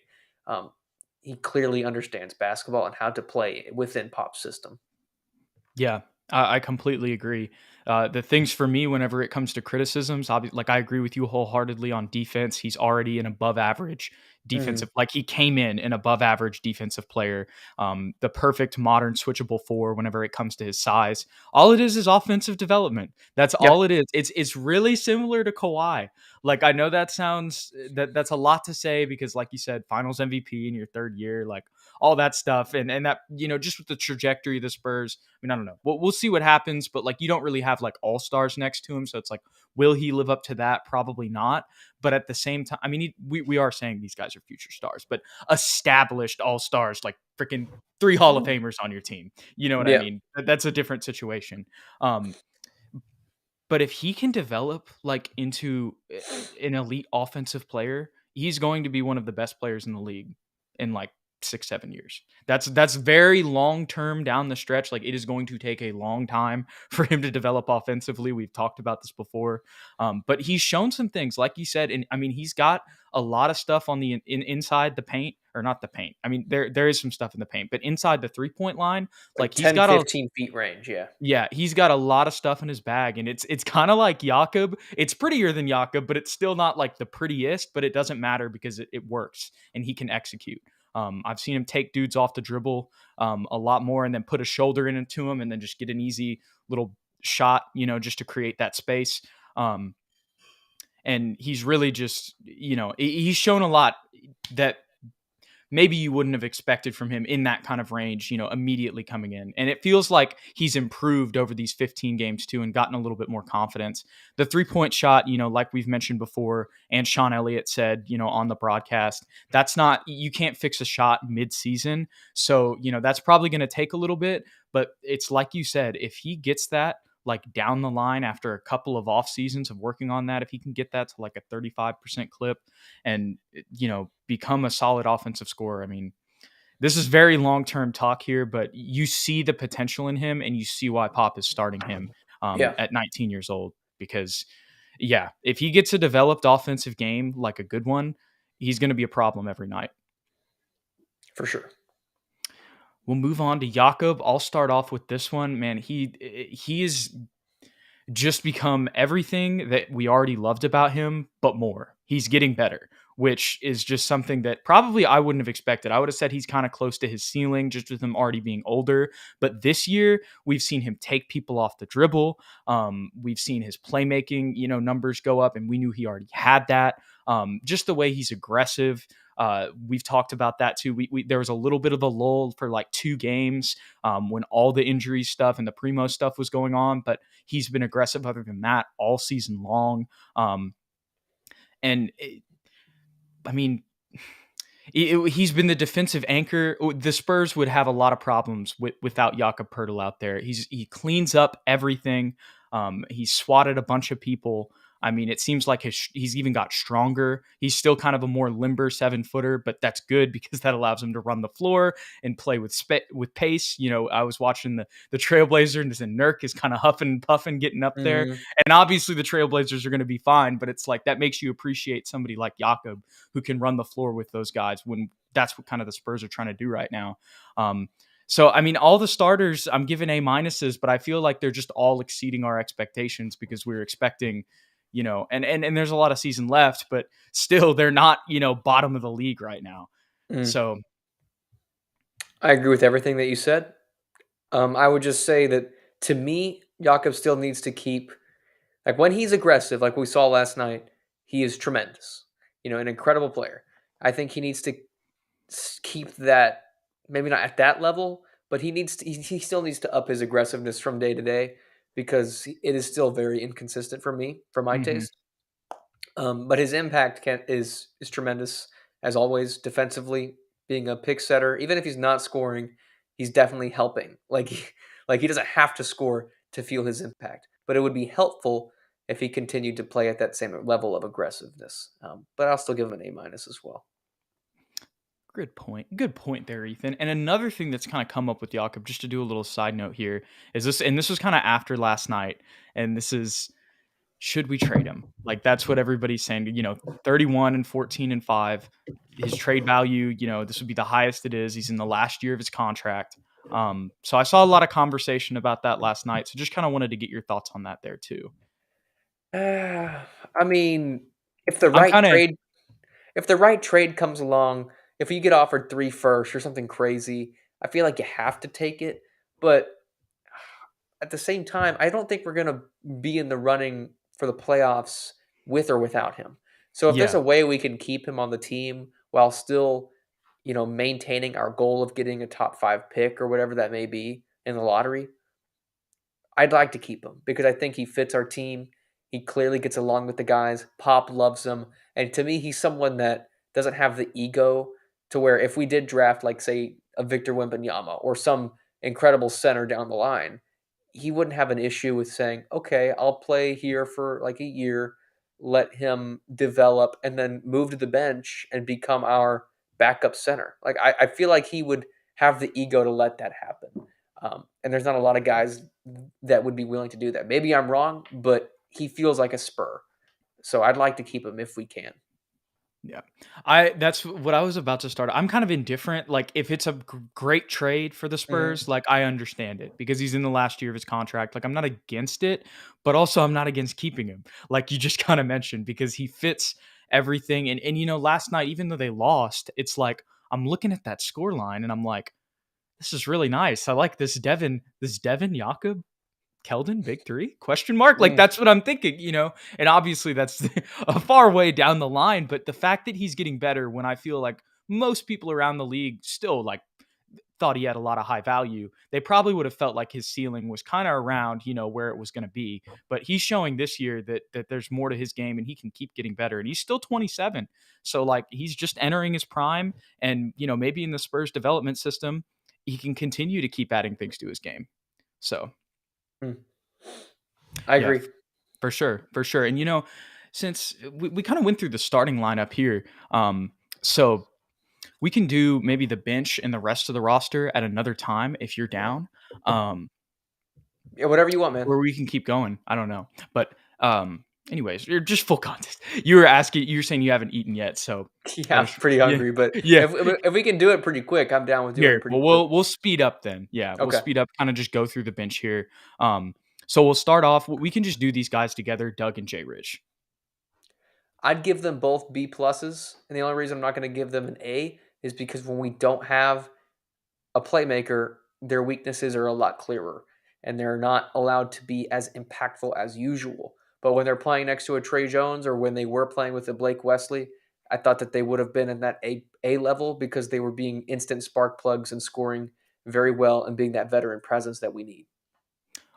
[SPEAKER 2] He clearly understands basketball and how to play within Pop's system.
[SPEAKER 1] Yeah, I completely agree. The things for me, whenever it comes to criticisms, like I agree with you wholeheartedly on defense. He's already an above average
[SPEAKER 2] Mm-hmm.
[SPEAKER 1] defensive, like he came in an above average defensive player. The perfect modern switchable four whenever it comes to his size. All it is offensive development. That's
[SPEAKER 2] Yeah,
[SPEAKER 1] all it is. It's really similar to Kawhi. Like I know that sounds that's a lot to say because, like you said, Finals MVP in your third year, like all that stuff, and that just with the trajectory of the Spurs. I mean, I don't know. We'll see what happens, but like you don't really have like all stars next to him, so it's like, will he live up to that? Probably not. But at the same time, I mean, we are saying these guys are future stars, but established all stars, like freaking 3 Hall of Famers on your team. You know what I
[SPEAKER 2] yeah,
[SPEAKER 1] mean? That's a different situation. Um, but if he can develop like into an elite offensive player, he's going to be one of the best players in the league in like 6-7 years. That's very long term down the stretch. Like it is going to take a long time for him to develop offensively. We've talked about this before, but he's shown some things, like you said, and I mean he's got a lot of stuff on the inside the paint, or not the paint. I mean there is some stuff in the paint, but inside the 3-point line,
[SPEAKER 2] like
[SPEAKER 1] like he's
[SPEAKER 2] 10,
[SPEAKER 1] got a
[SPEAKER 2] 15 feet range. Yeah,
[SPEAKER 1] yeah, he's got a lot of stuff in his bag, and it's kind of like Jakob. It's prettier than Jakob, but it's still not like the prettiest. But it doesn't matter because it works, and he can execute. I've seen him take dudes off the dribble a lot more, and then put a shoulder into him, and then just get an easy little shot, just to create that space. And he's really just, he's shown a lot that maybe you wouldn't have expected from him in that kind of range, immediately coming in. And it feels like he's improved over these 15 games too and gotten a little bit more confidence. The 3-point shot, like we've mentioned before, and Sean Elliott said, on the broadcast, you can't fix a shot mid-season. So, that's probably going to take a little bit, but it's like you said, if he gets that like down the line after a couple of off seasons of working on that, if he can get that to like a 35% clip and, become a solid offensive scorer. I mean, this is very long-term talk here, but you see the potential in him and you see why Pop is starting him
[SPEAKER 2] yeah,
[SPEAKER 1] at 19 years old, because yeah, if he gets a developed offensive game, like a good one, he's going to be a problem every night.
[SPEAKER 2] for sure.
[SPEAKER 1] We'll move on to Jakob. I'll start off with this one, man. He is just become everything that we already loved about him, but more. He's getting better, which is just something that probably I wouldn't have expected. I would have said he's kind of close to his ceiling just with him already being older. But this year, we've seen him take people off the dribble. We've seen his playmaking, numbers go up, and we knew he already had that. Just the way he's aggressive. We've talked about that too. There was a little bit of a lull for like 2 games when all the injury stuff and the Primo stuff was going on, but he's been aggressive other than that all season long. I mean, he's been the defensive anchor. The Spurs would have a lot of problems without Jakob Poeltl out there. He cleans up everything. He swatted a bunch of people. I mean, it seems like he's even got stronger. He's still kind of a more limber 7-footer, but that's good because that allows him to run the floor and play with pace. I was watching the Trailblazers, and Nurk is kind of huffing and puffing getting up there.
[SPEAKER 2] Mhm.
[SPEAKER 1] And obviously the Trailblazers are going to be fine, but it's like that makes you appreciate somebody like Jakob who can run the floor with those guys when that's what kind of the Spurs are trying to do right now. So, I mean, all the starters I'm giving A minuses, but I feel like they're just all exceeding our expectations because we were expecting, and there's a lot of season left, but still they're not, bottom of the league right now.
[SPEAKER 2] Mm.
[SPEAKER 1] So,
[SPEAKER 2] I agree with everything that you said. I would just say that to me, Jakob still needs to keep like when he's aggressive, like we saw last night, he is tremendous. An incredible player. I think he needs to keep that maybe not at that level, but he still needs to up his aggressiveness from day to day because it is still very inconsistent for my
[SPEAKER 1] mhm.
[SPEAKER 2] taste. But his impact is tremendous as always defensively, being a pick setter. Even if he's not scoring, he's definitely helping. Like he doesn't have to score to feel his impact, but it would be helpful if he continued to play at that same level of aggressiveness. But I'll still give him an A minus as well.
[SPEAKER 1] Good point. Good point there, Ethan. And another thing that's kind of come up with Jakob, just to do a little side note here, is this, and this was kind of after last night, and this is, should we trade him? Like that's what everybody's saying. 31 and 14 and 5. His trade value, this would be the highest it is. He's in the last year of his contract. So I saw a lot of conversation about that last night. So just kind of wanted to get your thoughts on that there too.
[SPEAKER 2] I mean, if the
[SPEAKER 1] I'm
[SPEAKER 2] right
[SPEAKER 1] kind of
[SPEAKER 2] trade if the right trade comes along, if you get offered 3 firsts or something crazy, I feel like you have to take it. But at the same time, I don't think we're going to be in the running for the playoffs with or without him. So if there's
[SPEAKER 1] yeah.
[SPEAKER 2] a way we can keep him on the team while still, maintaining our goal of getting a top 5 pick or whatever that may be in the lottery, I'd like to keep him because I think he fits our team. He clearly gets along with the guys. Pop loves him. And to me, he's someone that doesn't have the ego to where if we did draft, like, say, a Victor Wembanyama or some incredible center down the line, he wouldn't have an issue with saying, okay, I'll play here for like a year, let him develop, and then move to the bench and become our backup center. Like, I feel like he would have the ego to let that happen. And there's not a lot of guys that would be willing to do that. Maybe I'm wrong, but he feels like a Spur. So I'd like to keep him if we can.
[SPEAKER 1] Yeah. That's what I was about to start. I'm kind of indifferent. Like if it's a great trade for the
[SPEAKER 2] Mhm.
[SPEAKER 1] Spurs, like I understand it because he's in the last year of his contract. Like I'm not against it, but also I'm not against keeping him. Like you just kind of mentioned because he fits everything and last night even though they lost, it's like I'm looking at that score line and I'm like this is really nice. I like this Devin Jakob Keldon, big three? Question mark? Like
[SPEAKER 2] Mm.
[SPEAKER 1] that's what I'm thinking. And obviously that's a far way down the line. But the fact that he's getting better when I feel like most people around the league still like thought he had a lot of high value, they probably would have felt like his ceiling was kind of around, where it was going to be. But he's showing this year that there's more to his game and he can keep getting better. And he's still 27. So like he's just entering his prime. And maybe in the Spurs development system, he can continue to keep adding things to his game. So
[SPEAKER 2] Mm. I
[SPEAKER 1] yeah,
[SPEAKER 2] agree.
[SPEAKER 1] for sure, for sure. And since we kind of went through the starting lineup here, so we can do maybe the bench and the rest of the roster at another time if you're down,
[SPEAKER 2] Yeah, whatever you want, man.
[SPEAKER 1] or we can keep going. I don't know, but anyways, you're just full context. You were saying you haven't eaten yet, so
[SPEAKER 2] Yeah,
[SPEAKER 1] I
[SPEAKER 2] I'm
[SPEAKER 1] was
[SPEAKER 2] pretty
[SPEAKER 1] yeah
[SPEAKER 2] hungry, but
[SPEAKER 1] yeah.
[SPEAKER 2] if we can do it pretty quick, I'm down with doing it
[SPEAKER 1] Here,
[SPEAKER 2] pretty
[SPEAKER 1] well,
[SPEAKER 2] quick.
[SPEAKER 1] we'll speed up then. Yeah, we'll
[SPEAKER 2] Okay.
[SPEAKER 1] speed up. Kind of just go through the bench here. So we'll start off. We can just do these guys together, Doug and Jay Rich.
[SPEAKER 2] I'd give them both B pluses, and the only reason I'm not going to give them an A is because when we don't have a playmaker, their weaknesses are a lot clearer, and they're not allowed to be as impactful as usual. But when they're playing next to a Trey Jones or when they were playing with a Blake Wesley, I thought that they would have been in that A level because they were being instant spark plugs and scoring very well and being that veteran presence that we need.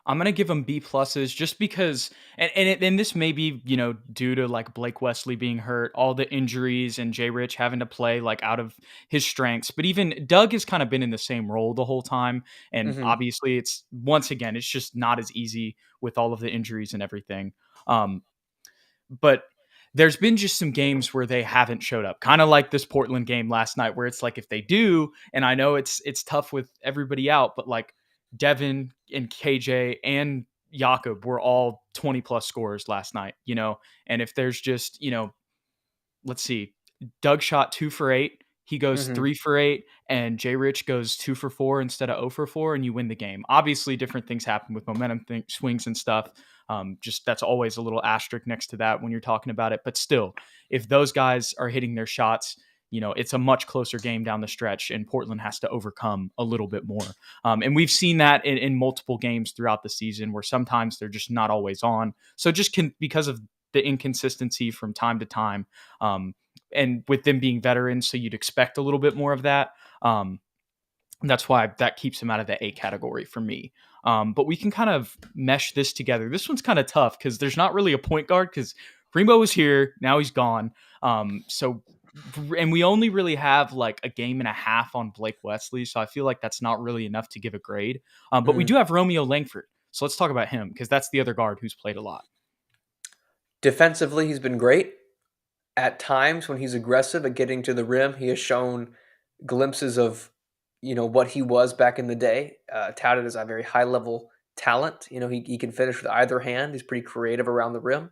[SPEAKER 1] I'm gonna give them B pluses just because, and this may be due to like Blake Wesley being hurt, all the injuries, and Jay Rich having to play like out of his strengths. But even Doug has kind of been in the same role the whole time, and
[SPEAKER 2] Hmm.
[SPEAKER 1] obviously it's just not as easy with all of the injuries and everything. Um, but there's been just some games where they haven't showed up, kind of like this Portland game last night, where it's like if they do, and I know it's tough with everybody out, but like Devin and KJ and Jakob were all 20 plus scores last night, and if there's just, let's see, Doug shot 2 for 8. He goes
[SPEAKER 2] Mhm.
[SPEAKER 1] 3 for 8, and Jay Rich goes 2 for 4 instead of 0 for 4, and you win the game. Obviously, different things happen with momentum swings and stuff. Just that's always a little asterisk next to that when you're talking about it. But still, if those guys are hitting their shots, it's a much closer game down the stretch, and Portland has to overcome a little bit more. And we've seen that in multiple games throughout the season, where sometimes they're just not always on. So just because of the inconsistency from time to time. And with them being veterans, so you'd expect a little bit more of that. That's why that keeps him out of the A category for me. But we can kind of mesh this together. This one's kind of tough because there's not really a point guard because Primo was here, now he's gone. And we only really have like a game and a half on Blake Wesley, so I feel like that's not really enough to give a grade. But we
[SPEAKER 2] Mhm.
[SPEAKER 1] do have Romeo Langford, so let's talk about him because that's the other guard who's played a lot.
[SPEAKER 2] Defensively, he's been great. At times, when he's aggressive at getting to the rim, he has shown glimpses of, what he was back in the day. Touted as a very high level talent. He can finish with either hand. He's pretty creative around the rim.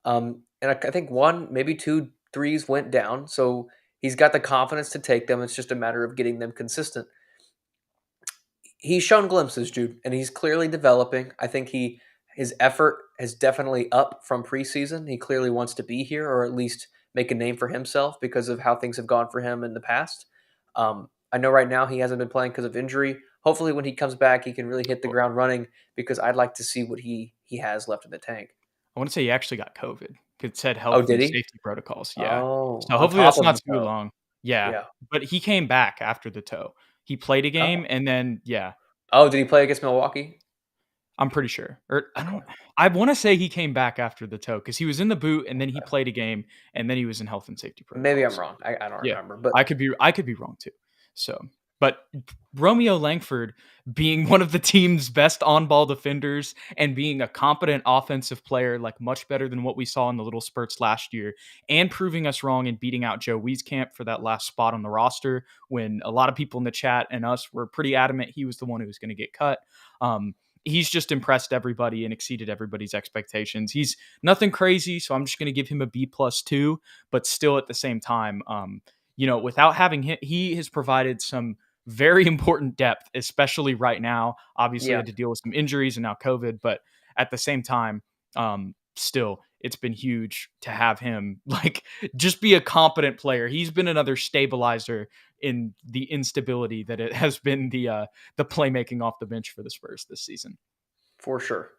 [SPEAKER 2] And I think one, maybe two threes went down, so he's got the confidence to take them. It's just a matter of getting them consistent. He's shown glimpses, Jude, and he's clearly developing. I think his effort has definitely up from preseason. He clearly wants to be here, or at least make a name for himself because of how things have gone for him in the past. I know right now he hasn't been playing because of injury. Hopefully, when he comes back, he can really hit the ground running because I'd like to see what he has left in the tank.
[SPEAKER 1] I want to say he actually got COVID. It said
[SPEAKER 2] Oh,
[SPEAKER 1] health
[SPEAKER 2] did
[SPEAKER 1] and
[SPEAKER 2] he?
[SPEAKER 1] safety protocols. Yeah.
[SPEAKER 2] Oh,
[SPEAKER 1] So
[SPEAKER 2] on
[SPEAKER 1] hopefully
[SPEAKER 2] top
[SPEAKER 1] that's
[SPEAKER 2] of
[SPEAKER 1] not
[SPEAKER 2] the
[SPEAKER 1] too
[SPEAKER 2] toe.
[SPEAKER 1] long. Yeah.
[SPEAKER 2] Yeah.
[SPEAKER 1] But he came back after the toe. He played a
[SPEAKER 2] Oh.
[SPEAKER 1] game and then, yeah,
[SPEAKER 2] Oh, did he play against Milwaukee?
[SPEAKER 1] I'm pretty sure. Or
[SPEAKER 2] Okay.
[SPEAKER 1] I want to say he came back after the toe because he was in the boot and then he played a game and then he was in health and safety
[SPEAKER 2] Maybe I'm
[SPEAKER 1] protocols.
[SPEAKER 2] wrong. I don't
[SPEAKER 1] Yeah,
[SPEAKER 2] remember, but
[SPEAKER 1] I could be wrong too. So, but Romeo Langford being one of the team's best on-ball defenders and being a competent offensive player, like much better than what we saw in the little spurts last year, and proving us wrong and beating out Joe Wieskamp for that last spot on the roster when a lot of people in the chat and us were pretty adamant he was the one who was going to get cut. He's just impressed everybody and exceeded everybody's expectations. He's nothing crazy, so I'm just going to give him a B+2, but still at the same time, without having him, he has provided some very important depth, especially right now. Obviously,
[SPEAKER 2] yeah,
[SPEAKER 1] had to deal with some injuries and now COVID, but at the same time, still, it's been huge to have him like just be a competent player. He's been another stabilizer in the instability that it has been the playmaking off the bench for the Spurs this season.
[SPEAKER 2] for sure.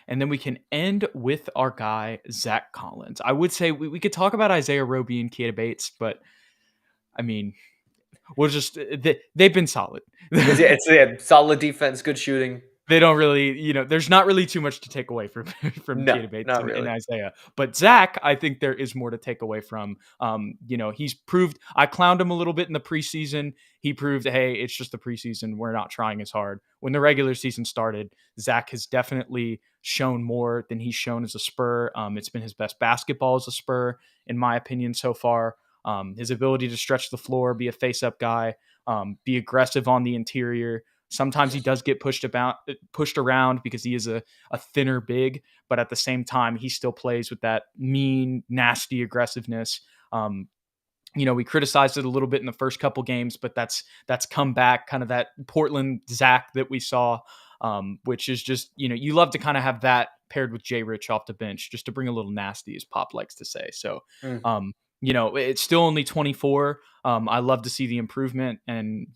[SPEAKER 1] And then we can end with our guy, Zach Collins. I would say we could talk about Isaiah Roby and Keita Bates, but I mean, we'll just, they've been solid.
[SPEAKER 2] It's solid defense, good shooting.
[SPEAKER 1] They don't really, there's not really too much to take away from from
[SPEAKER 2] No,
[SPEAKER 1] Keita Bates
[SPEAKER 2] not
[SPEAKER 1] and
[SPEAKER 2] really.
[SPEAKER 1] Isaiah. But Zach, I think there is more to take away from. He's proved. I clowned him a little bit in the preseason. He proved, hey, it's just the preseason. We're not trying as hard. When the regular season started, Zach has definitely shown more than he's shown as a Spur. It's been his best basketball as a Spur, in my opinion, so far. His ability to stretch the floor, be a face-up guy, be aggressive on the interior. Sometimes he does get pushed around because he is a thinner big, but at the same time, he still plays with that mean, nasty aggressiveness. We criticized it a little bit in the first couple games, but that's come back, kind of that Portland Zach that we saw, which is just, you love to kind of have that paired with Jay Rich off the bench just to bring a little nasty, as Pop likes to say. So,
[SPEAKER 2] Mm.
[SPEAKER 1] it's still only 24. I love to see the improvement, and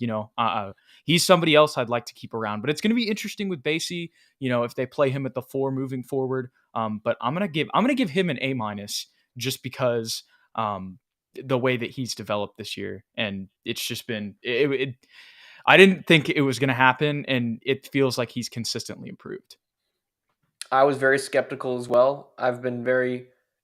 [SPEAKER 1] he's somebody else I'd like to keep around. But it's going to be interesting with Basie, if they play him at the 4 moving forward. But I'm gonna give him an A- just because the way that he's developed this year, and it's just been I didn't think it was going to happen, and it feels like he's consistently improved.
[SPEAKER 2] I was very skeptical as well. I've been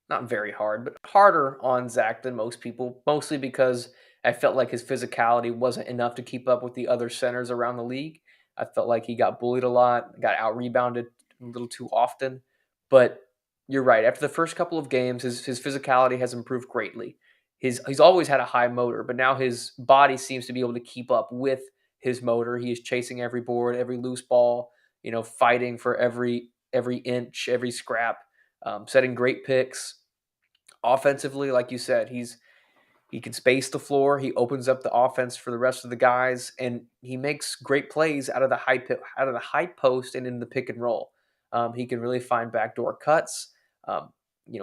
[SPEAKER 2] not very hard, but harder on Zach than most people, mostly because I felt like his physicality wasn't enough to keep up with the other centers around the league. I felt like he got bullied a lot, got out rebounded a little too often. But You're right. After the first couple of games, his physicality has improved greatly. He's always had a high motor, but now his body seems to be able to keep up with his motor. He is chasing every board, every loose ball, fighting for every inch, every scrap, setting great picks. Offensively, like you said, he can space the floor. He opens up the offense for the rest of the guys, and he makes great plays out of the high post and in the pick and roll. He can really find backdoor cuts. Um,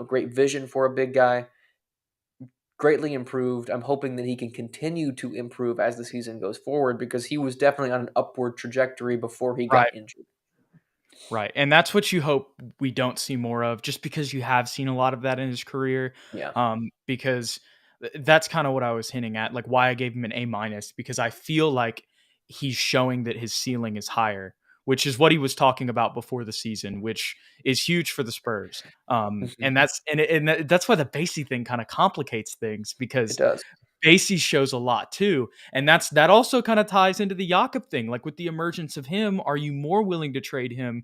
[SPEAKER 2] great vision for a big guy. Greatly improved. I'm hoping that he can continue to improve as the season goes forward because he was definitely on an upward trajectory before he got
[SPEAKER 1] Right.
[SPEAKER 2] injured.
[SPEAKER 1] Right. And that's what you hope we don't see more of, just because you have seen a lot of that in his career.
[SPEAKER 2] Yeah.
[SPEAKER 1] Because that's kind of what I was hinting at, like why I gave him an A minus, because I feel like he's showing that his ceiling is higher, which is what he was talking about before the season, which is huge for the Spurs.
[SPEAKER 2] Mhm.
[SPEAKER 1] And that's why the Basie thing kind of complicates things,
[SPEAKER 2] It
[SPEAKER 1] because
[SPEAKER 2] does.
[SPEAKER 1] Basie shows a lot too. And that also kind of ties into the Jakob thing. Like with the emergence of him, are you more willing to trade him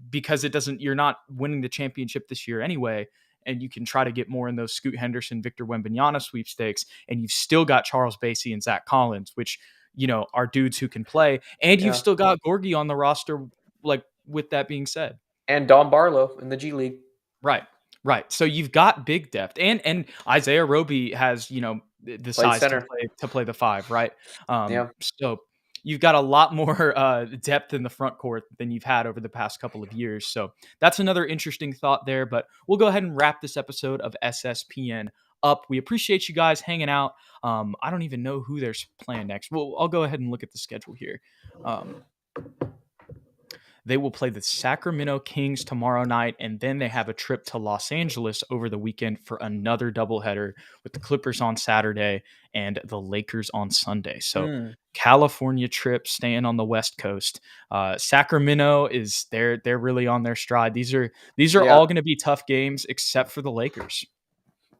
[SPEAKER 1] because you're not winning the championship this year anyway, and you can try to get more in those Scoot Henderson, Victor Wembanyama sweepstakes, and you've still got Charles Basie and Zach Collins, which, are dudes who can play, and you've
[SPEAKER 2] Yeah.
[SPEAKER 1] still got Gorgie on the roster, like, with that being said.
[SPEAKER 2] And Don Barlow in the G League.
[SPEAKER 1] Right. Right. So you've got big depth, and Isaiah Roby has, the
[SPEAKER 2] Played
[SPEAKER 1] size
[SPEAKER 2] center.
[SPEAKER 1] to play the five, right?
[SPEAKER 2] Yeah.
[SPEAKER 1] So you've got a lot more depth in the front court than you've had over the past couple of years. So that's another interesting thought there. But we'll go ahead and wrap this episode of SSPN up. We appreciate you guys hanging out. I don't even know who they're playing next. Well, I'll go ahead and look at the schedule here. They will play the Sacramento Kings tomorrow night, and then they have a trip to Los Angeles over the weekend for another doubleheader with the Clippers on Saturday and the Lakers on Sunday. So California trip, staying on the West Coast. Sacramento they're really on their stride. These are
[SPEAKER 2] Yeah.
[SPEAKER 1] all going to be tough games, except for the Lakers.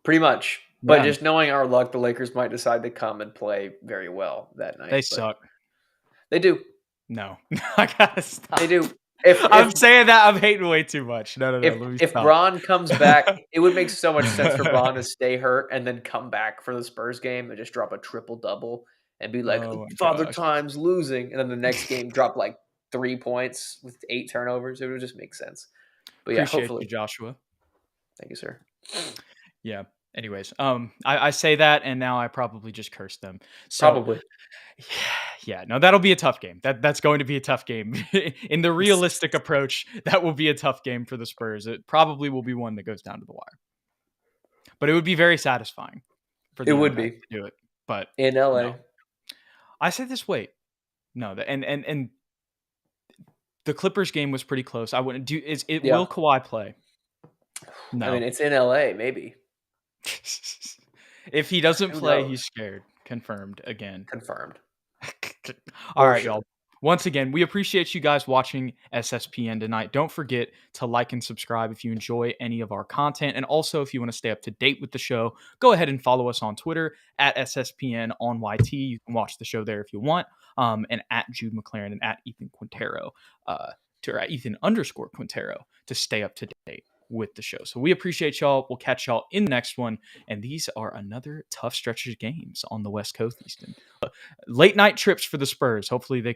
[SPEAKER 2] Pretty much. But
[SPEAKER 1] Yeah,
[SPEAKER 2] just knowing our luck, the Lakers might decide to come and play very well that night.
[SPEAKER 1] they
[SPEAKER 2] But
[SPEAKER 1] suck.
[SPEAKER 2] they do.
[SPEAKER 1] No, I gotta stop.
[SPEAKER 2] They do. If
[SPEAKER 1] I'm
[SPEAKER 2] if
[SPEAKER 1] saying that I'm hating way too much. No.
[SPEAKER 2] if
[SPEAKER 1] Let me
[SPEAKER 2] if
[SPEAKER 1] stop.
[SPEAKER 2] Bron comes back, it would make so much sense for Bron to stay hurt and then come back for the Spurs game and just drop a triple double and be like,
[SPEAKER 1] Oh my
[SPEAKER 2] Father
[SPEAKER 1] gosh.
[SPEAKER 2] Time's losing, and then the next game drop like 3 points with 8 turnovers. It would just make sense. But yeah,
[SPEAKER 1] Appreciate you,
[SPEAKER 2] hopefully.
[SPEAKER 1] Joshua.
[SPEAKER 2] Thank you, sir.
[SPEAKER 1] Yeah. Anyways, I say that, and now I probably just cursed them. So
[SPEAKER 2] Probably.
[SPEAKER 1] yeah, no, that'll be a tough game. That's going to be a tough game. In the realistic approach, that will be a tough game for the Spurs. It probably will be one that goes down to the wire. But it would be very satisfying for
[SPEAKER 2] It
[SPEAKER 1] the
[SPEAKER 2] would
[SPEAKER 1] Impact
[SPEAKER 2] be
[SPEAKER 1] to do it. But
[SPEAKER 2] in LA.
[SPEAKER 1] no. I said this, wait. No, and the Clippers game was pretty close. I wouldn't do
[SPEAKER 2] Yeah.
[SPEAKER 1] will Kawhi play? No.
[SPEAKER 2] I mean, it's in LA, maybe.
[SPEAKER 1] If he doesn't
[SPEAKER 2] Who
[SPEAKER 1] play,
[SPEAKER 2] knows?
[SPEAKER 1] he's scared. Confirmed again.
[SPEAKER 2] Confirmed.
[SPEAKER 1] All
[SPEAKER 2] For
[SPEAKER 1] right,
[SPEAKER 2] sure.
[SPEAKER 1] y'all. Once again, we appreciate you guys watching SSPN tonight. Don't forget to like and subscribe if you enjoy any of our content. And also, if you want to stay up to date with the show, go ahead and follow us on Twitter at SSPN on YT. You can watch the show there if you want. And at Jude McLaren and at Ethan Quintero, at Ethan_Quintero to stay up to date with the show. So we appreciate y'all. We'll catch y'all in the next one. And these are another tough stretch of games on the West Coast, Easton. Late night trips for the Spurs. Hopefully they